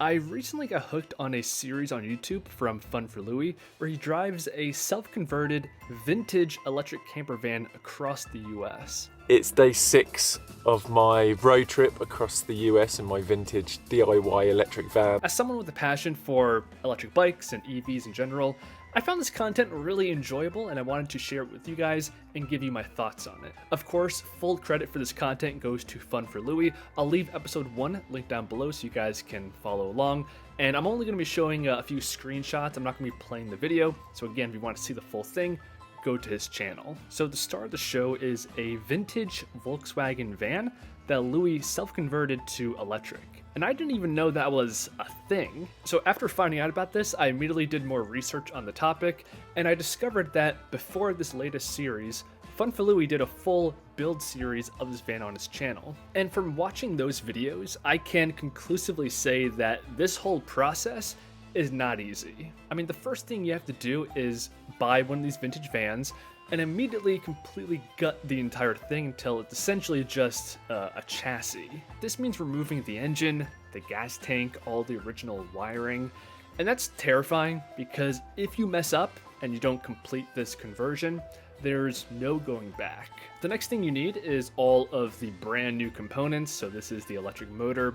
I recently got hooked on a series on YouTube from FunForLouis where he drives a self-converted vintage electric camper van across the US. It's day 6 of my road trip across the US in my vintage DIY electric van. As someone with a passion for electric bikes and EVs in general, I found this content really enjoyable and I wanted to share it with you guys and give you my thoughts on it. Of course, full credit for this content goes to FunForLouis. I'll leave episode 1 linked down below so you guys can follow along. And I'm only going to be showing a few screenshots. I'm not going to be playing the video. So again, if you want to see the full thing, go to his channel. So the star of the show is a vintage Volkswagen van that Louis self-converted to electric. And I didn't even know that was a thing. So after finding out about this, I immediately did more research on the topic, and I discovered that before this latest series, FunForLouis did a full build series of this van on his channel. And from watching those videos, I can conclusively say that this whole process is not easy. I mean, the first thing you have to do is buy one of these vintage vans and immediately completely gut the entire thing until it's essentially just a chassis. This means removing the engine, the gas tank, all the original wiring, and that's terrifying because if you mess up and you don't complete this conversion, there's no going back. The next thing you need is all of the brand new components. So this is the electric motor,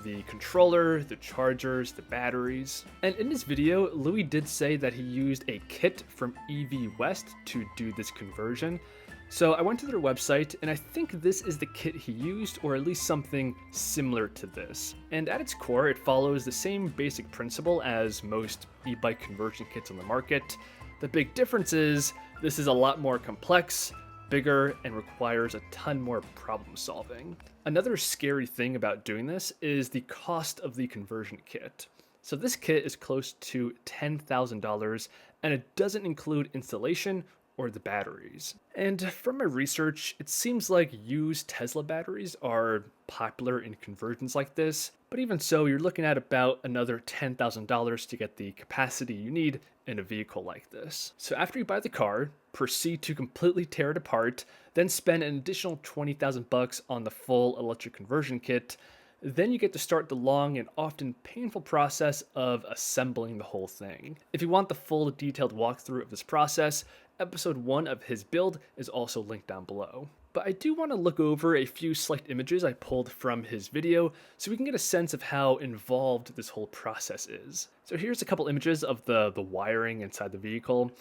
the controller, the chargers, the batteries. And in this video, Louis did say that he used a kit from EV West to do this conversion. So I went to their website and I think this is the kit he used, or at least something similar to this. And at its core, it follows the same basic principle as most e-bike conversion kits on the market. The big difference is this is a lot more complex, bigger, and requires a ton more problem solving. Another scary thing about doing this is the cost of the conversion kit. So this kit is close to $10,000 and it doesn't include installation or the batteries. And from my research, it seems like used Tesla batteries are popular in conversions like this, but even so, you're looking at about another $10,000 to get the capacity you need in a vehicle like this. So after you buy the car, proceed to completely tear it apart, then spend an additional 20,000 bucks on the full electric conversion kit. Then you get to start the long and often painful process of assembling the whole thing. If you want the full detailed walkthrough of this process, episode 1 of his build is also linked down below. But I do want to look over a few select images I pulled from his video so we can get a sense of how involved this whole process is. So here's a couple images of the wiring inside the vehicle.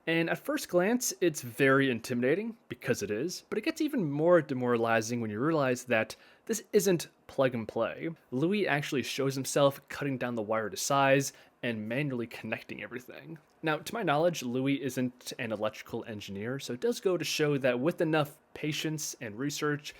And at first glance, it's very intimidating, because it is, but it gets even more demoralizing when you realize that this isn't plug and play. Louis actually shows himself cutting down the wire to size and manually connecting everything. Now, to my knowledge, Louis isn't an electrical engineer, so it does go to show that with enough patience and research,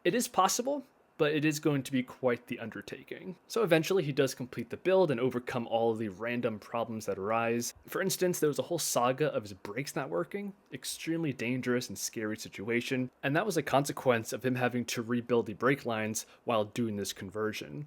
it is possible, but it is going to be quite the undertaking. So eventually he does complete the build and overcome all of the random problems that arise. For instance, there was a whole saga of his brakes not working, extremely dangerous and scary situation, and that was a consequence of him having to rebuild the brake lines while doing this conversion.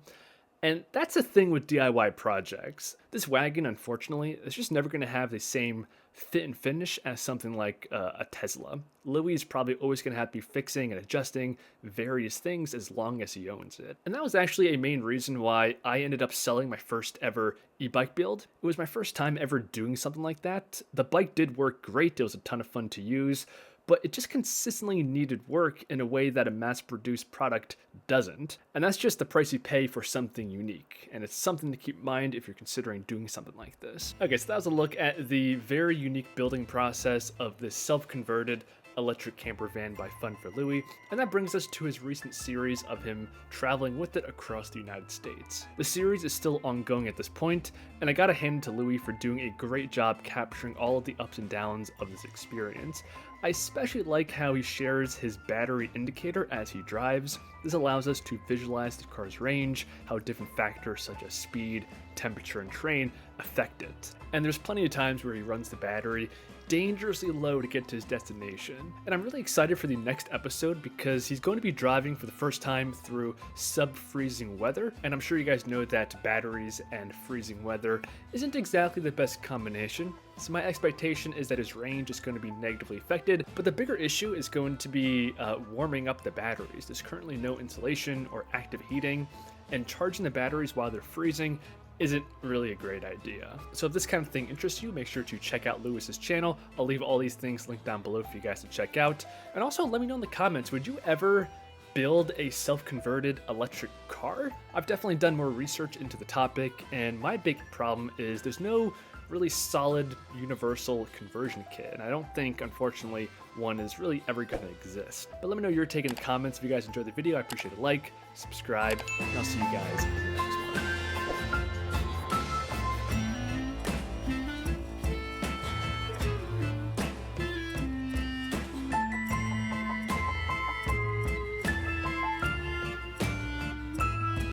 And that's the thing with DIY projects. This wagon, unfortunately, is just never going to have the same fit and finish as something like a Tesla. Louis is probably always going to have to be fixing and adjusting various things as long as he owns it. And that was actually a main reason why I ended up selling my first ever e-bike build. It was my first time ever doing something like that. The bike did work great. It was a ton of fun to use, but it just consistently needed work in a way that a mass-produced product doesn't. And that's just the price you pay for something unique. And it's something to keep in mind if you're considering doing something like this. Okay, so that was a look at the very unique building process of this self-converted electric camper van by FunForLouis, and that brings us to his recent series of him traveling with it across the United States. The series is still ongoing at this point, and I gotta hand it to Louis for doing a great job capturing all of the ups and downs of this experience. I especially like how he shares his battery indicator as he drives. This allows us to visualize the car's range, how different factors such as speed, temperature, and terrain affect it. And there's plenty of times where he runs the battery dangerously low to get to his destination. And I'm really excited for the next episode because he's going to be driving for the first time through sub-freezing weather. And I'm sure you guys know that batteries and freezing weather isn't exactly the best combination. So my expectation is that his range is going to be negatively affected, but the bigger issue is going to be warming up the batteries. There's currently no insulation or active heating, and charging the batteries while they're freezing isn't really a great idea. So if this kind of thing interests you, make sure to check out Louis's channel. I'll leave all these things linked down below for you guys to check out. And also let me know in the comments, would you ever build a self-converted electric car? I've definitely done more research into the topic, and my big problem is there's no really solid universal conversion kit, and I don't think, unfortunately, one is really ever going to exist. But let me know your take in the comments. If you guys enjoyed the video, I appreciate a like, subscribe, and I'll see you guys in the next one.